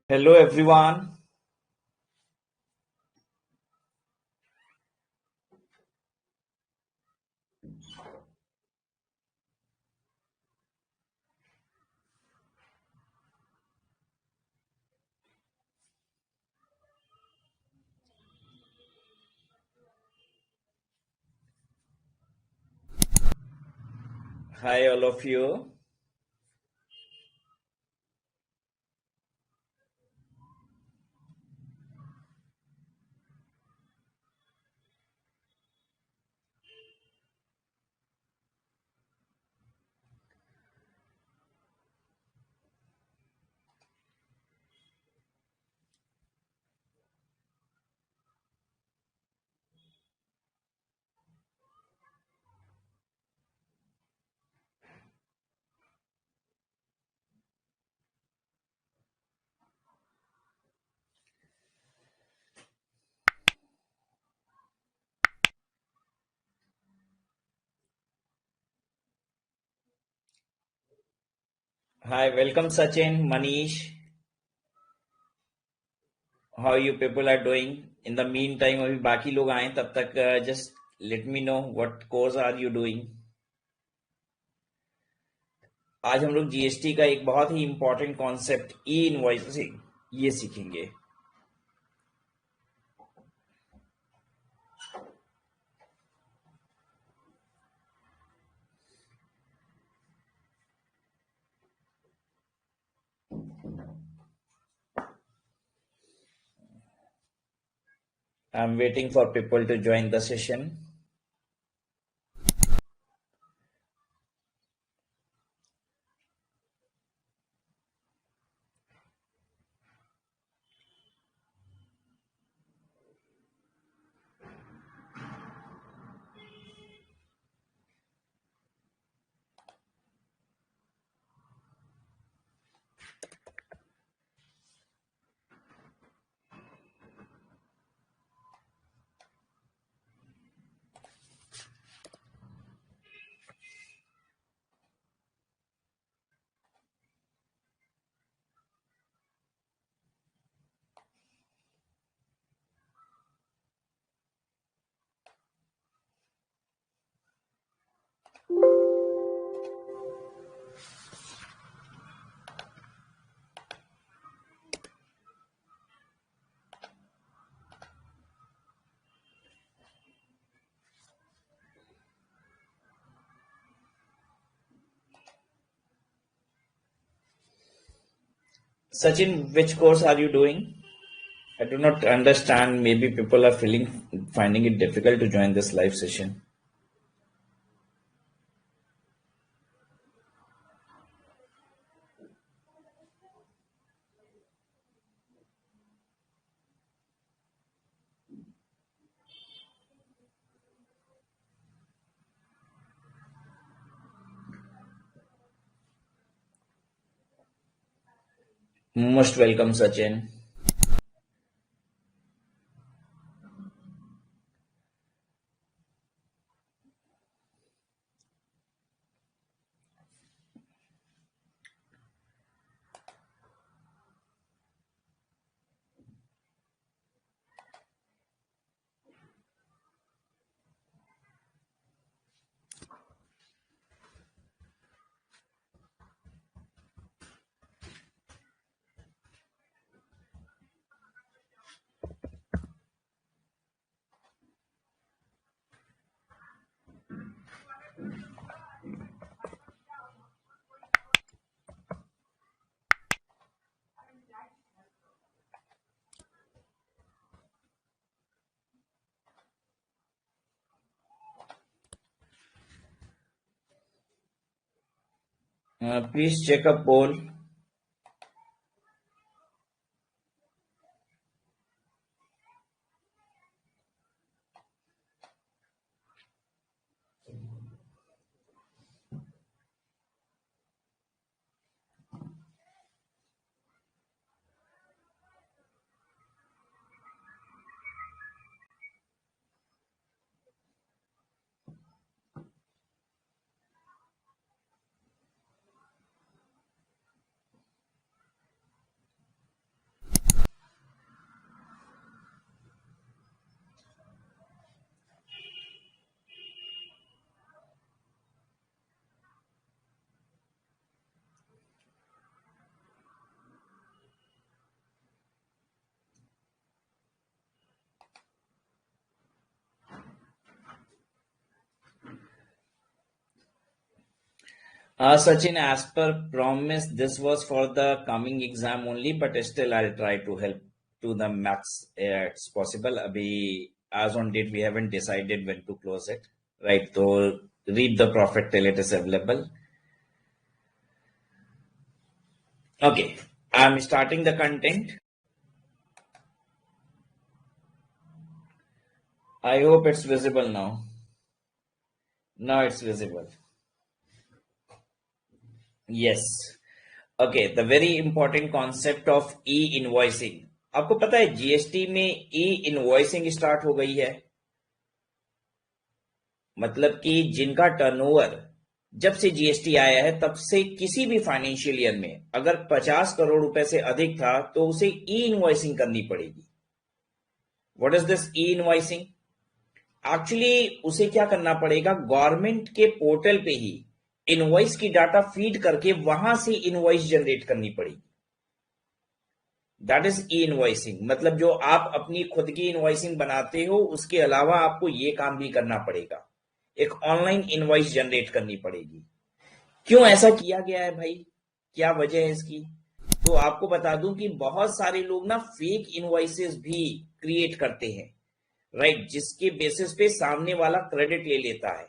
Hello everyone. Hi all of you. Hi, welcome Sachin, Manish. How you people are doing? In the meantime, अभी बाकी लोग आए तब तक just let me know what course are you doing. आज हम लोग जीएसटी का एक बहुत ही इम्पोर्टेंट कॉन्सेप्ट ई इनवॉइसिंग ये सीखेंगे. I'm waiting for people to join the session. Sachin, which course are you doing? I do not understand. Maybe people are finding it difficult to join this live session. Most welcome, Sachin. Please check a poll. Sachin, as per promise, this was for the coming exam only, but still I'll try to help to the max it's possible. Abhi, as on date, we haven't decided when to close it. Right, so read the profit till it is available. Okay, I'm starting the content. I hope it's visible now. Now it's visible. Yes. Okay, the very important concept of e-invoicing. आपको पता है GST में ई-इनवॉइसिंग start हो गई है। मतलब कि जिनका टर्नओवर जब से जीएसटी आया है तब से किसी भी फाइनेंशियल ईयर में अगर 50 करोड़ रुपए से अधिक था तो उसे ई इनवॉइसिंग करनी पड़ेगी। What is this E invoicing? Actually उसे क्या करना पड़ेगा, गवर्नमेंट के पोर्टल पे ही इनवॉइस की डाटा फीड करके वहां से इनवॉइस जनरेट करनी पड़ेगी। That is E invoicing. मतलब जो आप अपनी खुद की इनवॉइसिंग बनाते हो उसके अलावा आपको ये काम भी करना पड़ेगा, एक ऑनलाइन इनवॉइस जनरेट करनी पड़ेगी। क्यों ऐसा किया गया है भाई, क्या वजह है इसकी? तो आपको बता दूं कि बहुत सारे लोग ना फेक इनवॉइसेस भी क्रिएट करते हैं, राइट, जिसके बेसिस पे सामने वाला क्रेडिट ले लेता है,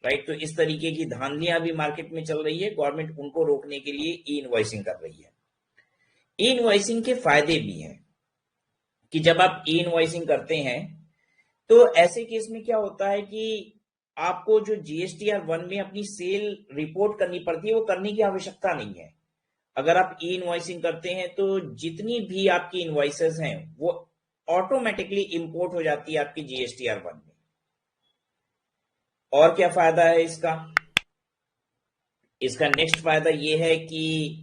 राइट। तो इस तरीके की धांधलियां भी मार्केट में चल रही है, गवर्नमेंट उनको रोकने के लिए ई इनवॉइसिंग कर रही है। ई इनवॉइसिंग के फायदे भी हैं कि जब आप ई इनवॉइसिंग करते हैं तो ऐसे केस में क्या होता है कि आपको जो GSTR 1 में अपनी सेल रिपोर्ट करनी पड़ती है वो करने की आवश्यकता नहीं है। अगर आप ई इनवॉइसिंग करते हैं तो जितनी भी आपकी इनवॉइसेस हैं वो ऑटोमेटिकली इंपोर्ट हो जाती है आपकी GSTR 1 में। और क्या फायदा है इसका? इसका नेक्स्ट फायदा ये है कि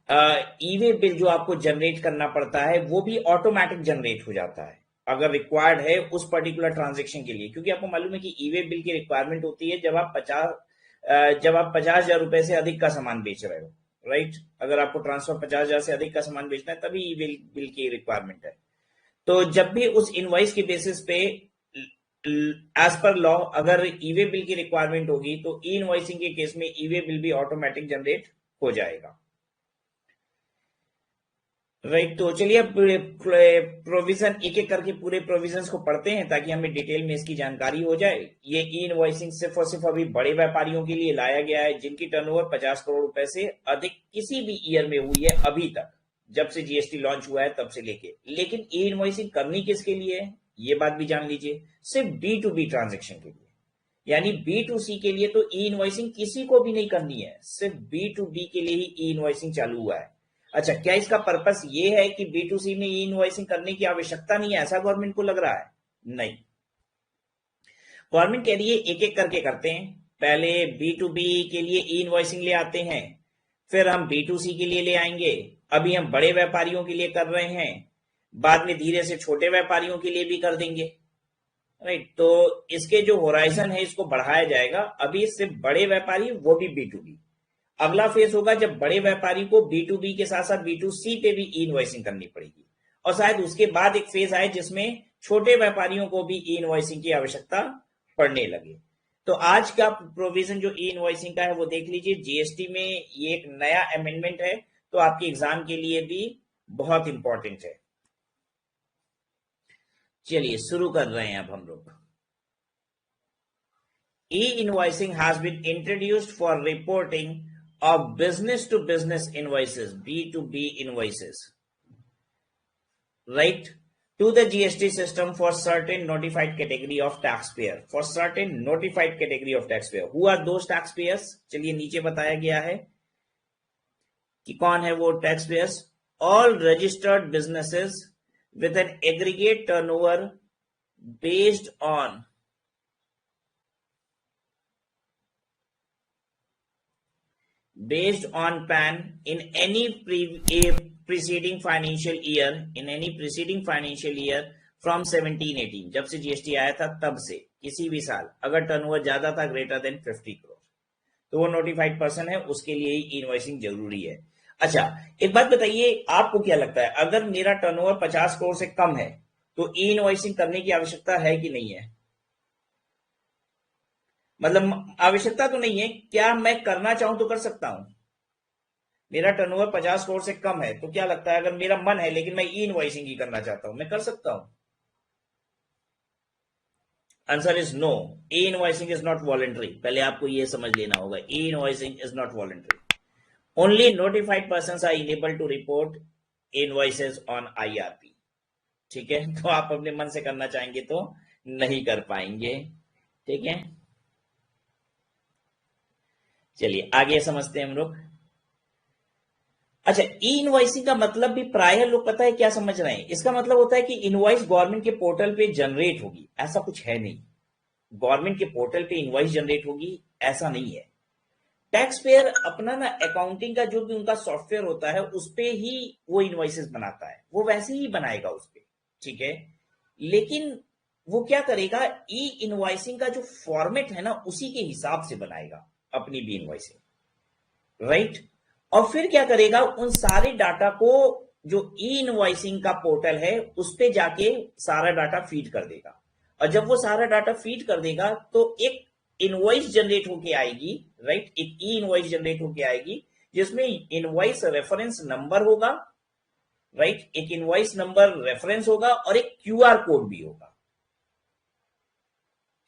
ई वे बिल जो आपको जनरेट करना पड़ता है वो भी ऑटोमेटिक जनरेट हो जाता है अगर रिक्वायर्ड है उस पर्टिकुलर ट्रांजेक्शन के लिए। क्योंकि आपको मालूम है कि ई वे बिल की रिक्वायरमेंट होती है जब आप 50,000 रुपए से अधिक का सामान बेच रहे हो, राइट। अगर आपको ट्रांसफर 50,000 से अधिक का सामान बेचना है तभी ई वे बिल की रिक्वायरमेंट है। तो जब भी उस इनवॉइस के बेसिस पे एज पर लॉ अगर ई वे बिल की रिक्वायरमेंट होगी तो ई इनवॉइसिंग के केस में ई वे बिल भी ऑटोमेटिक जनरेट हो जाएगा, राइट। तो चलिए अब प्रोविजन एक एक करके पूरे प्रोविजंस को पढ़ते हैं ताकि हमें डिटेल में इसकी जानकारी हो जाए। ये ई इनवॉइसिंग सिर्फ और सिर्फ अभी बड़े व्यापारियों के लिए लाया गया है जिनकी टर्नओवर 50 करोड़ रुपए से अधिक किसी भी ईयर में हुई है अभी तक, जब से जीएसटी लॉन्च हुआ है तब से लेके। लेकिन ई इनवॉइसिंग करनी किसके लिए है ये बात भी जान लीजिए, सिर्फ B2B ट्रांजेक्शन के लिए। यानी B2C के लिए तो ई इनवॉइसिंग किसी को भी नहीं करनी है, सिर्फ B2B के लिए ही ई इनवॉइसिंग चालू हुआ है। अच्छा, क्या इसका पर्पस ये है कि B2C में ई इनवॉइसिंग करने की आवश्यकता नहीं है, ऐसा गवर्नमेंट को लग रहा है? नहीं, गवर्नमेंट कह रही है एक एक करके करते हैं। पहले B2B के लिए ई इनवॉइसिंग ले आते हैं, फिर हम B2C के लिए ले आएंगे, अभी हम बड़े व्यापारियों के लिए कर रहे हैं, बाद में धीरे से छोटे व्यापारियों के लिए भी कर देंगे, राइट। तो इसके जो होराइजन है इसको बढ़ाया जाएगा। अभी सिर्फ बड़े व्यापारी वो भी B2B। अगला फेज होगा जब बड़े व्यापारी को B2B के साथ साथ B2C पे भी ई इनवॉइसिंग करनी पड़ेगी, और शायद उसके बाद एक फेज आए जिसमें छोटे व्यापारियों को भी ई इनवॉइसिंग की आवश्यकता पड़ने लगे। तो आज का प्रोविजन जो ई इनवॉइसिंग का है वो देख लीजिए। जीएसटी में ये एक नया अमेंडमेंट है तो आपके एग्जाम के लिए भी बहुत इंपॉर्टेंट है। चलिए शुरू कर रहे हैं अब हम लोग। E invoicing has been introduced for reporting of business to business invoices, B2B invoices, right, to the GST system for certain notified category of taxpayer, for certain notified category of taxpayer. Who are those taxpayers? चलिए नीचे बताया गया है कि कौन है वो taxpayers. All registered businesses with an aggregate turnover based on PAN in any preceding financial year from 17-18, जब से जीएसटी आया था तब से किसी भी साल अगर टर्नओवर ज्यादा था ग्रेटर देन 50 करोड़ तो वो नोटिफाइड पर्सन है, उसके लिए ही इनवॉइसिंग जरूरी है। अच्छा, एक बात बताइए, आपको क्या लगता है अगर मेरा टर्नओवर 50 करोड़ से कम है तो ई इनवॉइसिंग करने की आवश्यकता है कि नहीं है? मतलब आवश्यकता तो नहीं है, क्या मैं करना चाहूं तो कर सकता हूं? मेरा टर्नओवर 50 करोड़ से कम है, तो क्या लगता है अगर मेरा मन है लेकिन मैं ई इनवॉइसिंग ही करना चाहता हूं, मैं कर सकता हूं? Answer is no. E invoicing is not voluntary. पहले आपको ये समझ लेना होगा, E invoicing is not voluntary. Only notified person are enable to report invoices on IRP. ठीक है, तो आप अपने मन से करना चाहेंगे तो नहीं कर पाएंगे। ठीक है, चलिए आगे समझते हैं हम लोग। अच्छा, ई इनवॉइसिंग का मतलब भी प्राय लोग पता है क्या समझ रहे हैं, इसका मतलब होता है कि इनवॉइस गवर्नमेंट के पोर्टल पे जनरेट होगी, ऐसा कुछ है नहीं। गवर्नमेंट के पोर्टल पे इनवॉइस जनरेट होगी ऐसा नहीं है। टैक्स पेयर अपना ना अकाउंटिंग का जो भी उनका सॉफ्टवेयर होता है उस पे ही वो इनवॉइसेस बनाता है, वो वैसे ही बनाएगा उस पे। ठीक है, लेकिन वो क्या करेगा, ई इनवॉइसिंग का जो फॉर्मेट है ना उसी के हिसाब से बनाएगा अपनी भी इनवॉइसिंग, राइट। और फिर क्या करेगा, उन सारे डाटा को जो ई इनवॉइसिंग का पोर्टल है उस पे जाके सारा डाटा फीड कर देगा। और जब वो सारा डाटा फीड कर देगा तो एक इनवॉइस जनरेट होके आएगी, राइट, एक ई इनवॉइस जनरेट होके आएगी जिसमें इनवॉइस रेफरेंस नंबर होगा, राइट, एक इनवॉइस नंबर रेफरेंस होगा और एक क्यूआर कोड भी होगा।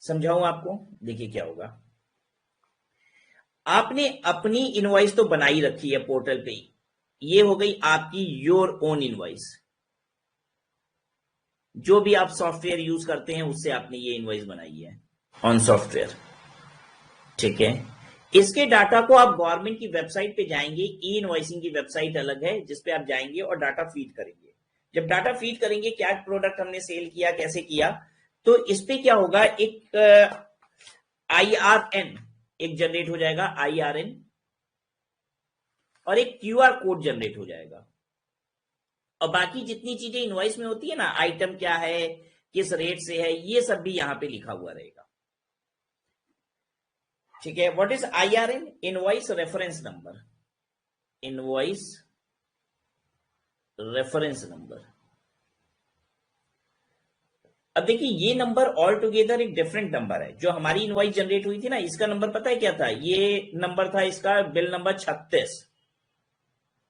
समझाऊं आपको, देखिए क्या होगा। आपने अपनी इनवॉइस तो बनाई रखी है पोर्टल पे ही, ये हो गई आपकी योर ओन इनवॉइस। जो भी आप सॉफ्टवेयर यूज करते हैं उससे आपने ये इनवॉइस बनाई है ऑन सॉफ्टवेयर। ठीक है, इसके डाटा को आप गवर्नमेंट की वेबसाइट पे जाएंगे, ई इनवॉइसिंग की वेबसाइट अलग है जिसपे आप जाएंगे और डाटा फीड करेंगे। जब डाटा फीड करेंगे क्या प्रोडक्ट हमने सेल किया, कैसे किया, तो इस पे क्या होगा, एक IRN एक जनरेट हो जाएगा, IRN, और एक क्यूआर कोड जनरेट हो जाएगा। और बाकी जितनी चीजें इनवॉइस में होती है ना, आइटम क्या है, किस रेट से है, ये सब भी यहां पे लिखा हुआ रहेगा। ठीक है, what is IRN? Invoice reference number, invoice reference number. अब देखिए ये नंबर ऑल टुगेदर एक डिफरेंट नंबर है। जो हमारी इनवॉइस जनरेट हुई थी ना, इसका नंबर पता है क्या था, ये नंबर था इसका बिल नंबर 36।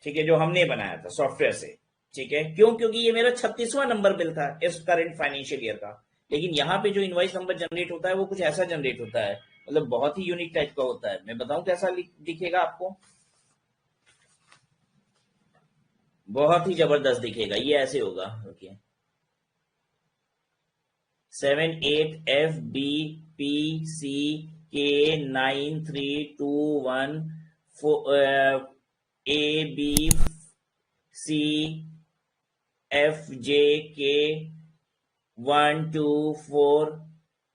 ठीक है, जो हमने बनाया था सॉफ्टवेयर से। ठीक है, क्यों, क्योंकि ये मेरा 36वां नंबर बिल था इस करंट फाइनेंशियल ईयर का। लेकिन यहाँ पे जो इनवॉइस नंबर जनरेट होता है वो कुछ ऐसा जनरेट होता है, मतलब बहुत ही यूनिक टाइप का होता है। मैं बताऊं कैसा दिखेगा आपको, बहुत ही जबरदस्त दिखेगा। ये ऐसे होगा, ओके, 78FBPCK9321 ABCFJK124।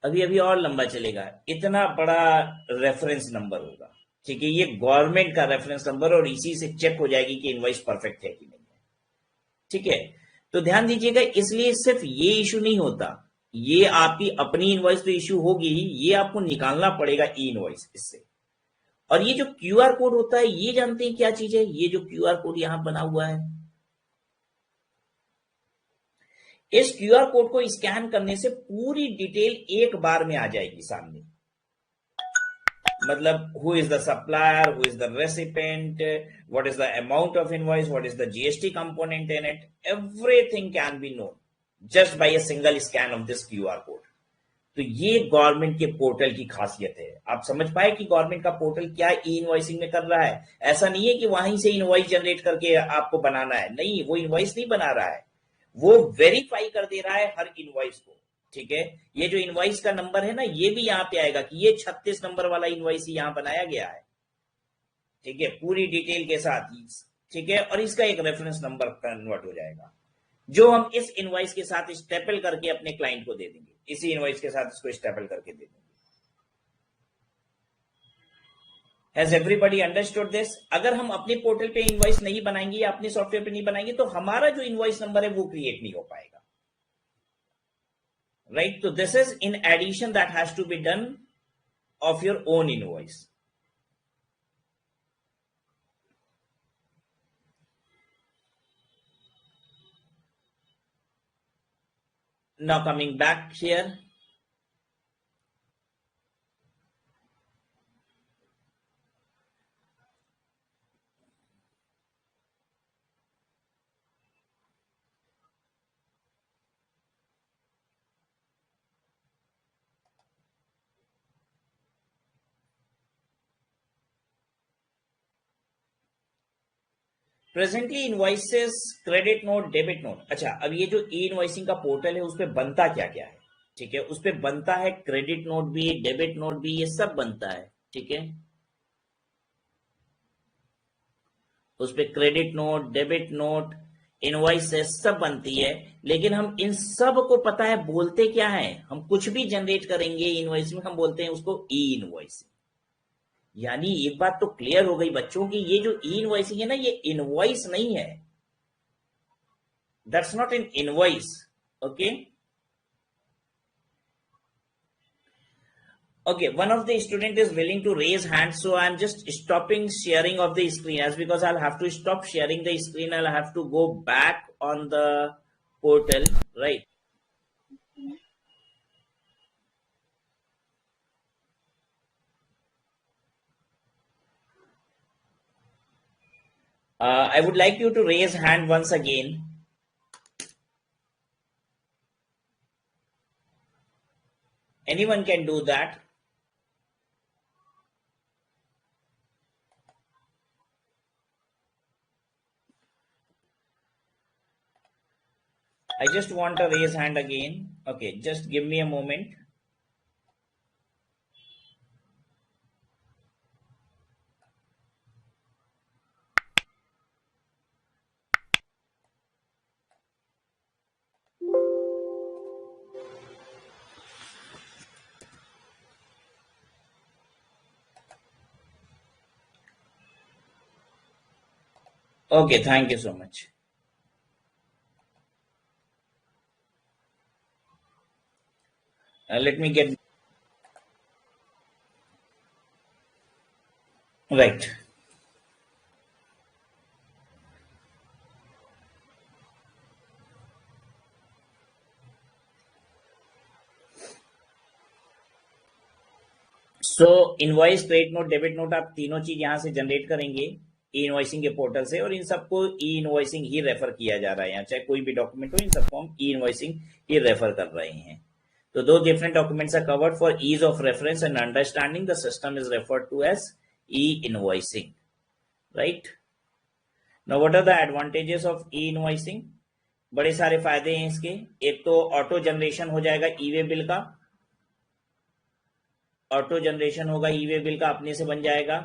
अभी अभी और लंबा चलेगा, इतना बड़ा रेफरेंस नंबर होगा। ठीक है, ये गवर्नमेंट का रेफरेंस नंबर, और इसी से चेक हो जाएगी कि इनवॉइस परफेक्ट है कि नहीं है। ठीक है, तो ध्यान दीजिएगा, इसलिए सिर्फ ये इशू नहीं होता, ये आपकी अपनी इनवॉइस तो इशू होगी ही, ये आपको निकालना पड़ेगा ई इनवॉइस इससे। और ये जो क्यूआर कोड होता है, ये जानते हैं क्या चीज है, ये जो क्यूआर कोड यहां बना हुआ है, इस क्यूआर कोड को स्कैन करने से पूरी डिटेल एक बार में आ जाएगी सामने। मतलब who is the supplier, who is the recipient, what is the amount of invoice, what is the GST component in it, everything can be known just by a single scan of this QR code. तो ये government के portal की खासियत है। आप समझ पाए कि गवर्नमेंट का पोर्टल क्या ई इनवॉइसिंग में कर रहा है। ऐसा नहीं है कि वहीं से इनवॉइस जनरेट करके आपको बनाना है, नहीं, वो इनवॉइस नहीं बना रहा है, वो वेरीफाई कर दे रहा है हर इनवॉइस को। ठीक है, ये जो इनवॉइस का नंबर है ना, ये भी यहां पे आएगा कि ये 36 नंबर वाला इनवॉइस ही यहां बनाया गया है। ठीक है, पूरी डिटेल के साथ ही। ठीक है, और इसका एक रेफरेंस नंबर कन्वर्ट हो जाएगा, जो हम इस इनवॉइस के साथ स्टेपल करके अपने क्लाइंट को दे देंगे, इसी इनवॉइस के साथ इसको स्टेपल करके दे देंगे। Has everybody understood this? अगर हम अपने पोर्टल पे इनवॉइस नहीं बनाएंगे या अपने सॉफ्टवेयर पे नहीं बनाएंगे तो हमारा जो इनवॉइस नंबर है वो क्रिएट नहीं हो पाएगा, राइट। तो this is in addition that has to be done of your own invoice. Now coming back here, presently invoices, credit note, debit note. अच्छा, अब ये जो ई इनवॉइसिंग का पोर्टल है उस पे बनता क्या क्या है? ठीक है, उस पे बनता है क्रेडिट नोट भी, डेबिट नोट भी, ये सब बनता है। ठीक है, उस पे credit note, debit note, invoices सब बनती है। लेकिन हम इन सब को पता है बोलते क्या है? हम कुछ भी जनरेट करेंगे इनवॉइस में, हम बोलते हैं उसको ई इनवॉइसिंग। यानी एक बात तो क्लियर हो गई बच्चों की, ये जो ई इनवॉइसिंग है ना, ये इनवॉइस नहीं है। That's not an invoice. Okay, okay, one of the student is willing to raise hand, so I'm just stopping sharing of the screen, as because I'll have to stop sharing the screen, I'll have to go back on the portal, right? I would like you to raise hand once again. Anyone can do that. I just want a raise hand again. Okay, just give me a moment. Okay, thank you so much. Let me get right. So invoice, credit note, debit note, आप तीनों चीज यहां से generate करेंगे ई invoicing के portal से, और इन सबको ई इनवॉइसिंग ही रेफर किया जा रहा है यहाँ, चाहे कोई भी डॉक्यूमेंट हो, इन सबको हम ई इनवॉइसिंग ही रेफर कर रहे हैं। तो दो different documents are covered for ease of reference and understanding, the system is referred to as e invoicing, right? Now what are the advantages of e invoicing? बड़े सारे फायदे हैं इसके। एक तो ऑटो जनरेशन हो जाएगा ई वे बिल का, ऑटो जनरेशन होगा ई वे बिल का, अपने से बन जाएगा।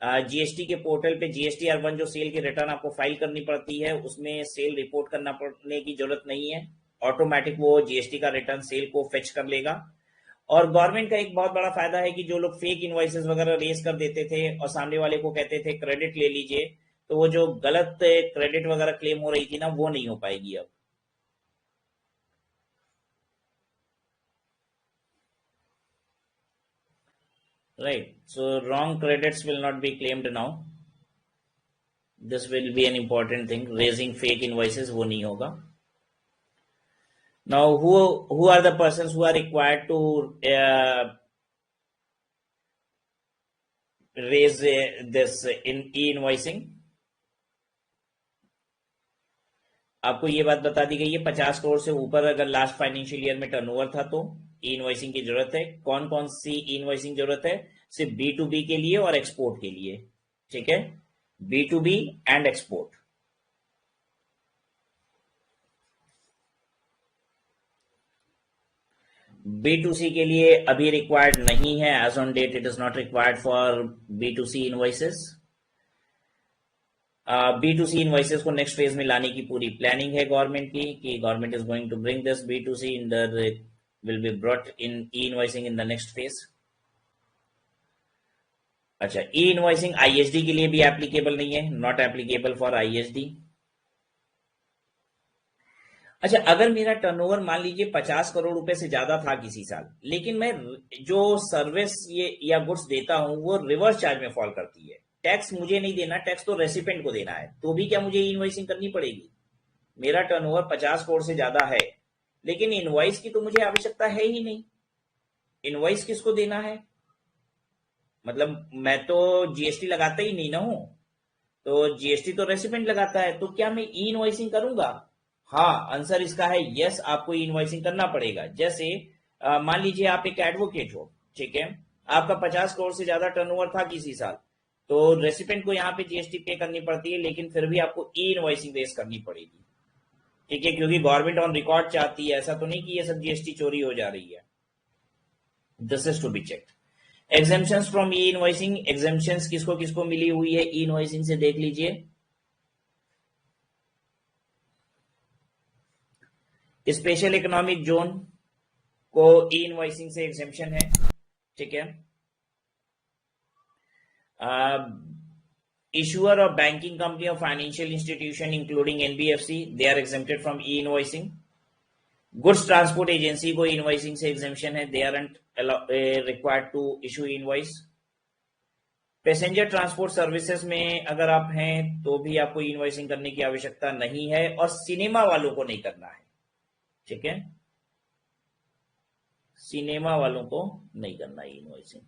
जीएसटी के पोर्टल पे जीएसटी R1 जो सेल की रिटर्न आपको फाइल करनी पड़ती है, उसमें सेल रिपोर्ट करना पड़ने की जरूरत नहीं है, ऑटोमेटिक वो जीएसटी का रिटर्न सेल को फेच कर लेगा। और गवर्नमेंट का एक बहुत बड़ा फायदा है कि जो लोग फेक इनवॉइसेस वगैरह रेस कर देते थे और सामने वाले को कहते थे क्रेडिट ले लीजिए, तो वो जो गलत क्रेडिट वगैरह क्लेम हो रही थी ना, वो नहीं हो पाएगी अब। Right. So wrong credits will not be claimed now. This will be an important thing. Raising fake invoices वो नहीं होगा. Now who are the persons who are required to raise this in e-invoicing? आपको ये बात बता दी गई है, 50 करोड़ से ऊपर अगर लास्ट फाइनेंशियल ईयर में टर्नओवर था तो ई इनवॉइसिंग की जरूरत है। कौन कौन सी ई इनवॉइसिंग जरूरत है? सिर्फ B2B के लिए और एक्सपोर्ट के लिए। ठीक है, B2B एंड एक्सपोर्ट। B2C के लिए अभी रिक्वायर्ड नहीं है, as on date it is not required for B2C invoices. B2C invoices को नेक्स्ट फेज में लाने की पूरी प्लानिंग है गवर्नमेंट की, कि government is going to bring this B2C in the will be brought in e invoicing in the next phase. अच्छा, e invoicing ISD के लिए भी एप्लीकेबल नहीं है, नॉट एप्लीकेबल फॉर ISD। अच्छा, अगर मेरा टर्नओवर मान लीजिए 50 करोड़ रुपए से ज्यादा था किसी साल, लेकिन मैं जो सर्विस ये या गुड्स देता हूं वो रिवर्स चार्ज में फॉल करती है, टैक्स मुझे नहीं देना, टैक्स तो रेसिपेंट को देना है, तो भी क्या मुझे इनवॉइसिंग करनी पड़ेगी? मेरा टर्नओवर 50 करोड़ से ज्यादा है, लेकिन इनवॉइस की तो मुझे आवश्यकता है ही नहीं। इनवॉइस किसको देना है? मतलब मैं तो जीएसटी लगाता ही नहीं ना हूं, तो जीएसटी तो रेसिपेंट लगाता है, तो क्या मैं ई इनवॉइसिंग करूंगा? हाँ, आंसर इसका है यस, आपको ई इनवॉइसिंग करना पड़ेगा। जैसे मान लीजिए आप एक एडवोकेट हो, ठीक है, आपका 50 करोड़ से ज्यादा टर्नओवर था किसी साल, तो रेसिपेंट को यहाँ पे जीएसटी पे करनी पड़ती है, लेकिन फिर भी आपको ई इनवॉइसिंग रेस करनी पड़ेगी, ठीक है, क्योंकि गवर्नमेंट ऑन रिकॉर्ड चाहती है, ऐसा तो नहीं कि ये सब जीएसटी चोरी हो जा रही है। This is to be checked. Exemptions from e invoicing, exemptions किसको किसको मिली हुई है ई इनवॉइसिंग से देख लीजिए। स्पेशल इकोनॉमिक जोन को ई इनवॉइसिंग से एग्जेम्पशन है, ठीक है। Issuer of banking company or financial institution including NBFC, they are exempted from e-invoicing. Goods transport agency को invoicing से exemption है, they aren't required to issue invoice. Passenger transport services में अगर आप हैं तो भी आपको इनवॉइसिंग करने की आवश्यकता नहीं है, और सिनेमा वालों को नहीं करना है, ठीक है, सिनेमा वालों को नहीं करना है इनवॉइसिंग।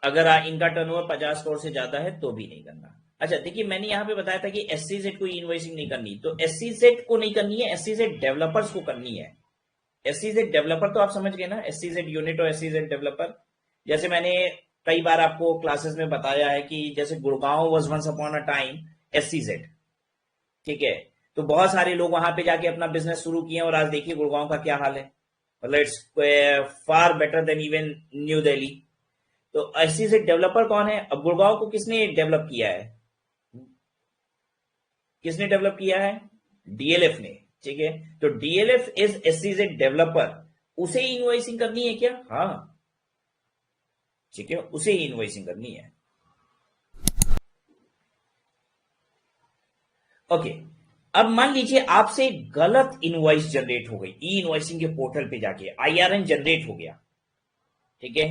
अगर इनका टर्नओवर 50 करोड़ से ज्यादा है तो भी नहीं करना। अच्छा देखिए, मैंने यहां पे बताया था कि एससीजेड को इनवॉइसिंग नहीं करनी, तो एससीजेड को नहीं करनी है, एससीजेड डेवलपर्स को करनी है। एससीजेड डेवलपर तो आप समझ गए ना, एससीजेड यूनिट और एससीजेड डेवलपर। जैसे मैंने कई बार आपको क्लासेस में बताया है कि जैसे Gurgaon was once upon a time SEZ, ठीक है, तो बहुत सारे लोग वहां पे जाके अपना बिजनेस शुरू किए और आज देखिए गुड़गांव का क्या हाल है, मतलब it's far better than even new Delhi. तो एससीजेड डेवलपर कौन है? अब गुड़गांव को किसने डेवलप किया है? किसने डेवलप किया है? डीएलएफ ने, ठीक है। तो डीएलएफ इज एससीजेड डेवलपर, उसे इनवॉइसिंग करनी है क्या? हाँ, ठीक है, उसे ही इनवॉइसिंग करनी है। ओके, अब मान लीजिए आपसे गलत इनवॉइस जनरेट हो गई, ई इनवॉइसिंग के पोर्टल पे जाके आईआरएन जनरेट हो गया, ठीक है।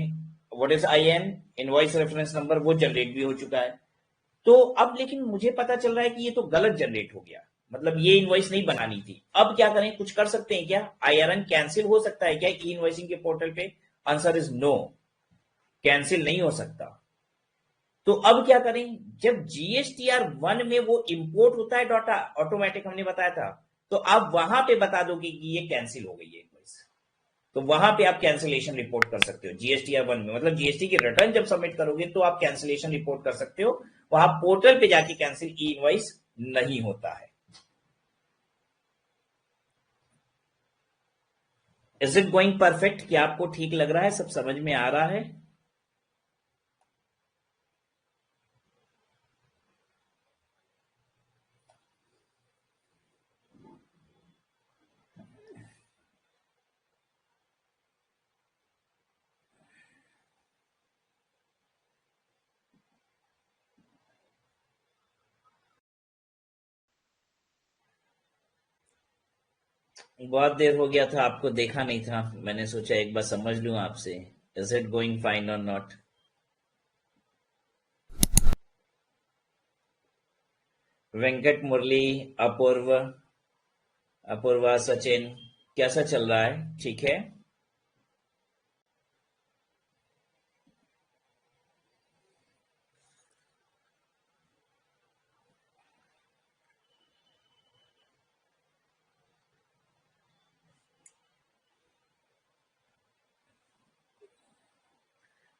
What is IN? Invoice reference number, वो जनरेट भी हो चुका है। तो अब लेकिन मुझे पता चल रहा है कि ये तो गलत जनरेट हो गया, मतलब ये इनवॉइस नहीं बनानी थी। अब क्या करें? कुछ कर सकते हैं क्या? आईआरएन कैंसिल हो सकता है क्या ई इनवॉइसिंग के पोर्टल पे? आंसर इज नो, कैंसिल नहीं हो सकता। तो अब क्या करें? जब जीएसटीआर 1 में वो इंपोर्ट होता है डाटा ऑटोमेटिक, हमने बताया था, तो आप वहां पे बता दोगे कि ये कैंसिल हो गई है इनवॉइस, तो वहां पे आप कैंसिलेशन रिपोर्ट कर सकते हो जीएसटीआर 1 में, मतलब जीएसटी की रिटर्न जब सबमिट करोगे तो आप कैंसिलेशन रिपोर्ट कर सकते हो, वहां पोर्टल पे जाके कैंसिल ई इनवॉइस नहीं होता है। Is it going perfect? क्या आपको ठीक लग रहा है? सब समझ में आ रहा है? बहुत देर हो गया था, आपको देखा नहीं था, मैंने सोचा एक बार समझ लूं आपसे। इज इट गोइंग फाइन और नॉट? वेंकट मुरली, अपूर्व, अपूर्वा, सचिन, कैसा चल रहा है? ठीक है।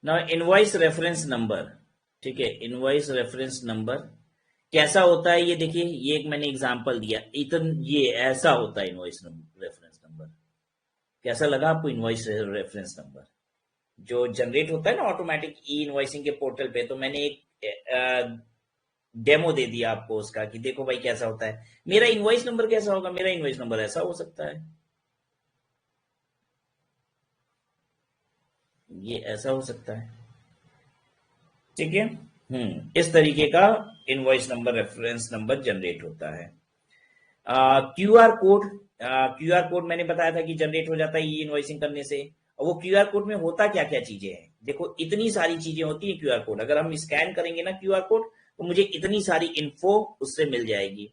ना इनवॉइस रेफरेंस नंबर, ठीक है, इनवॉइस रेफरेंस नंबर कैसा होता है ये देखिए, ये एक मैंने एग्जांपल दिया, ये ऐसा होता है इनवॉइस रेफरेंस नंबर। कैसा लगा आपको इनवॉइस रेफरेंस नंबर जो जनरेट होता है ना ऑटोमेटिक ई इनवॉइसिंग के पोर्टल पे? तो मैंने एक डेमो दे दिया आपको उसका कि देखो भाई कैसा होता है। मेरा इनवॉइस नंबर कैसा होगा? मेरा इनवॉइस नंबर ऐसा हो सकता है, ये ऐसा हो सकता है, ठीक है। इस तरीके का invoice number reference number generate होता है। क्यूआर कोड, क्यूआर कोड मैंने बताया था कि जनरेट हो जाता है ई इनवॉइसिंग करने से। और वो क्यूआर कोड में होता क्या क्या चीजें हैं? देखो इतनी सारी चीजें होती है क्यूआर कोड, अगर हम स्कैन करेंगे ना क्यूआर कोड तो मुझे इतनी सारी इन्फो उससे मिल जाएगी।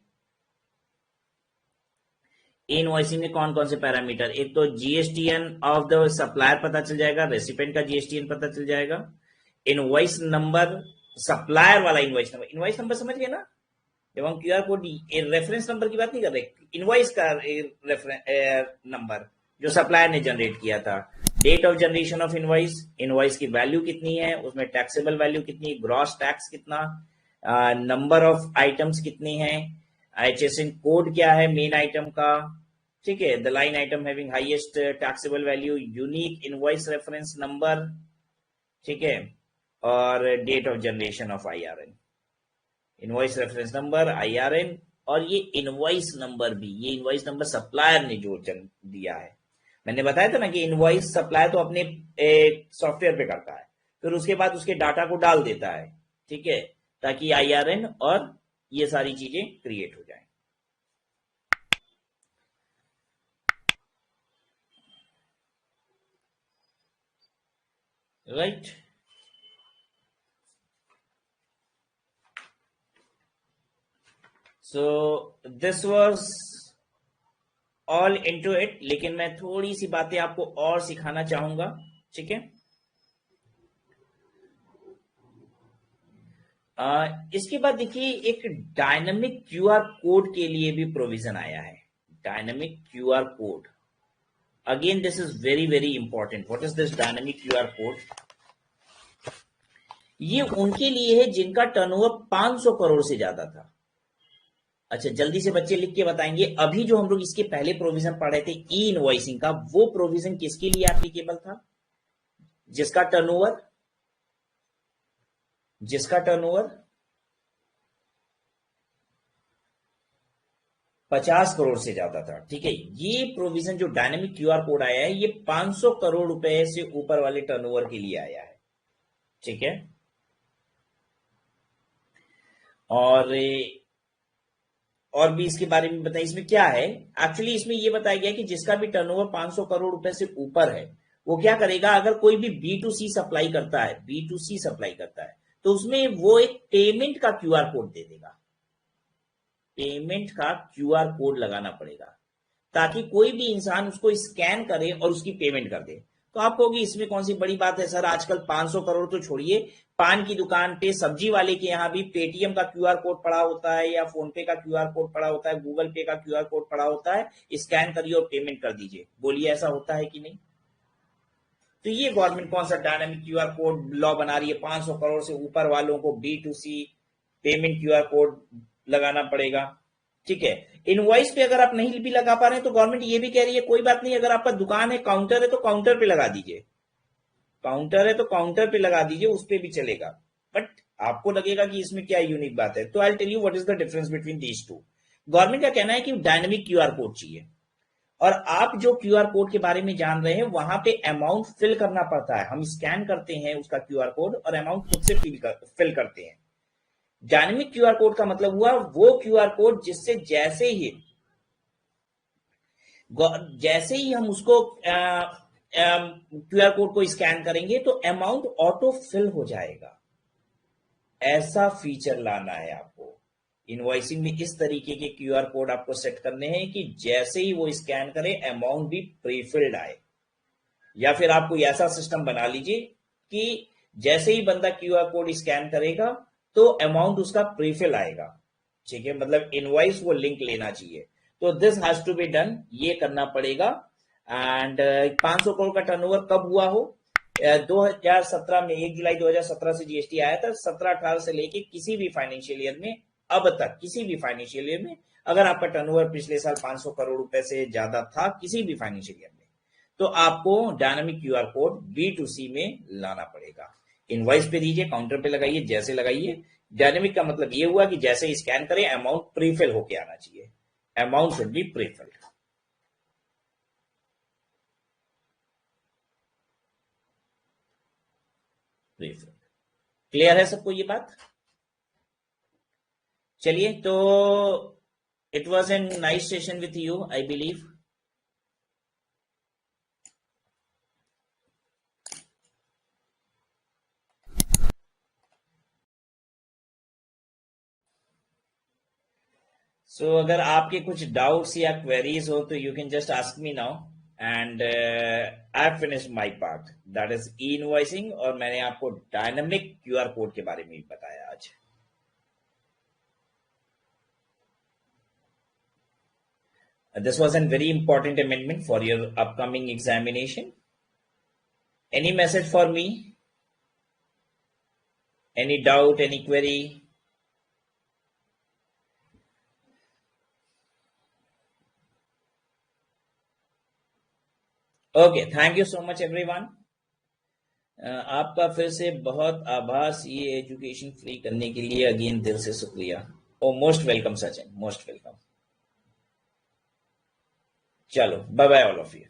इनवॉइसिंग में कौन कौन से पैरामीटर? एक तो जीएसटीएन ऑफ द सप्लायर पता चल जाएगा, रेसिपेंट का जीएसटीएन पता चल जाएगा, इनवॉइस नंबर, सप्लायर वाला इनवॉइस नंबर समझ गए ना? जब हम क्यूआर कोड रेफरेंस नंबर की बात नहीं कर रहे, इनवॉइस का नंबर जो सप्लायर ने जनरेट किया था। Date of generation of invoice, invoice की वैल्यू कितनी है, उसमें टैक्सेबल वैल्यू कितनी, ग्रॉस टैक्स कितना, नंबर ऑफ आइटम्स कितने हैं, HSN कोड क्या है मेन आइटम का, ठीक है, the line item having highest taxable value, unique invoice reference number, ठीक है, और date of generation of IRN, invoice reference number, IRN, और ये इनवॉइस नंबर भी, ये इनवॉइस नंबर सप्लायर ने जो दिया है। मैंने बताया था ना कि इनवॉइस सप्लायर तो अपने सॉफ्टवेयर पे करता है, फिर उसके बाद उसके डाटा को डाल देता है, ठीक है, ताकि IRN और ये सारी चीजें क्रिएट हो जाए। Right, so this was all into it, लेकिन मैं थोड़ी सी बातें आपको और सिखाना चाहूंगा, ठीक है। इसके बाद देखिए एक डायनामिक क्यूआर कोड के लिए भी प्रोविजन आया है। Dynamic QR code, again this is very very important. What is this dynamic QR code? ये उनके लिए है जिनका टर्नओवर 500 करोड़ से ज्यादा था। अच्छा, जल्दी से बच्चे लिख के बताएंगे, अभी जो हम लोग इसके पहले प्रोविजन पढ़ रहे थे ई इनवॉइसिंग का, वो प्रोविजन किसके लिए एप्लीकेबल था? जिसका टर्नओवर, जिसका टर्नओवर 50 करोड़ से ज्यादा था, ठीक है। ये प्रोविजन जो डायनेमिक क्यूआर कोड आया है, ये 500 करोड़ रुपए से ऊपर वाले टर्नओवर के लिए आया है, ठीक है। और भी इसके बारे में बताइए, इसमें क्या है एक्चुअली, इसमें ये बताया गया कि जिसका भी टर्नओवर 500 करोड़ रुपए से ऊपर है, वो क्या करेगा, अगर कोई भी B2C सप्लाई करता है, B2C सप्लाई करता है, तो उसमें वो एक पेमेंट का क्यूआर कोड दे देगा। पेमेंट का क्यूआर कोड लगाना पड़ेगा, ताकि कोई भी इंसान उसको स्कैन करे और उसकी पेमेंट कर दे। तो आप कहोगे इसमें कौन सी बड़ी बात है सर, आजकल 500 करोड़ तो छोड़िए, पान की दुकान पे, सब्जी वाले के यहाँ भी पेटीएम का क्यूआर कोड पड़ा होता है, या फोन पे का क्यूआर कोड पड़ा होता है, गूगल पे का क्यूआर कोड पड़ा होता है, स्कैन करिए और पेमेंट कर दीजिए। बोलिए ऐसा होता है कि नहीं? तो ये गवर्नमेंट कौन सा डायनामिक क्यूआर कोड लॉ बना रही है? 500 करोड़ से ऊपर वालों को B2C पेमेंट क्यूआर कोड लगाना पड़ेगा, ठीक है। इनवॉइस पे अगर आप नहीं भी लगा पा रहे हैं तो गवर्नमेंट ये भी कह रही है कोई बात नहीं, अगर आपका दुकान है, काउंटर है, तो काउंटर पे लगा दीजिए, काउंटर है तो काउंटर पे लगा दीजिए, उस पे भी चलेगा। बट आपको लगेगा कि इसमें क्या यूनिक बात है, तो I tell you what is the difference between these two. Government का कहना है कि डायनेमिक क्यूआर कोड चाहिए, और आप जो क्यूआर कोड के बारे में जान रहे हैं, वहां पे अमाउंट फिल करना पड़ता है। हम स्कैन करते हैं उसका क्यूआर कोड और अमाउंट खुद से फिल करते हैं। डायनेमिक क्यूआर कोड का मतलब हुआ वो क्यूआर कोड जिससे जैसे ही हम उसको क्यूआर कोड को स्कैन करेंगे तो अमाउंट ऑटो फिल हो जाएगा। ऐसा फीचर लाना है आपको इनवॉइसिंग में। इस तरीके के क्यूआर कोड आपको सेट करने हैं कि जैसे ही वो स्कैन करे अमाउंट भी प्रीफिल्ड आए, या फिर आप कोई ऐसा सिस्टम बना लीजिए कि जैसे ही बंदा क्यूआर कोड स्कैन करेगा तो अमाउंट उसका प्रीफिल आएगा, ठीक है, मतलब इनवॉइस वो लिंक लेना चाहिए। तो this has to be done, ये करना पड़ेगा। एंड 500 करोड़ का टर्नओवर कब हुआ हो? 2017 में, 1 जुलाई 2017 से जीएसटी आया था। 17-18 से लेके किसी भी फाइनेंशियल ईयर में, अब तक किसी भी फाइनेंशियल ईयर में, अगर आपका टर्नओवर पिछले साल 500 करोड़ रुपए से ज्यादा था किसी भी फाइनेंशियल ईयर में, तो आपको डायनामिक क्यूआर कोड B2C में लाना पड़ेगा। इनवॉइस पे दीजिए, काउंटर पे लगाइए, जैसे लगाइए। डायनेमिक का मतलब ये हुआ कि जैसे ही स्कैन करें अमाउंट प्रीफिल होके आना चाहिए, amount should be prefilled. Clear है सबको ये बात? चलिए, तो it was an nice session with you, I believe. So अगर आपके कुछ डाउट्स या क्वेरीज हो तो you can just ask me now, and I finish my part, that is E invoicing, और मैंने आपको डायनामिक क्यूआर कोड के बारे में भी बताया आज। This was a very important amendment for your upcoming examination. Any message for me? Any doubt, any query? Okay, thank you so much everyone. आपका फिर से बहुत आभार ये एजुकेशन फ्री करने के लिए, अगेन दिल से शुक्रिया। Oh most welcome Sachin, most welcome. चलो bye bye all of you.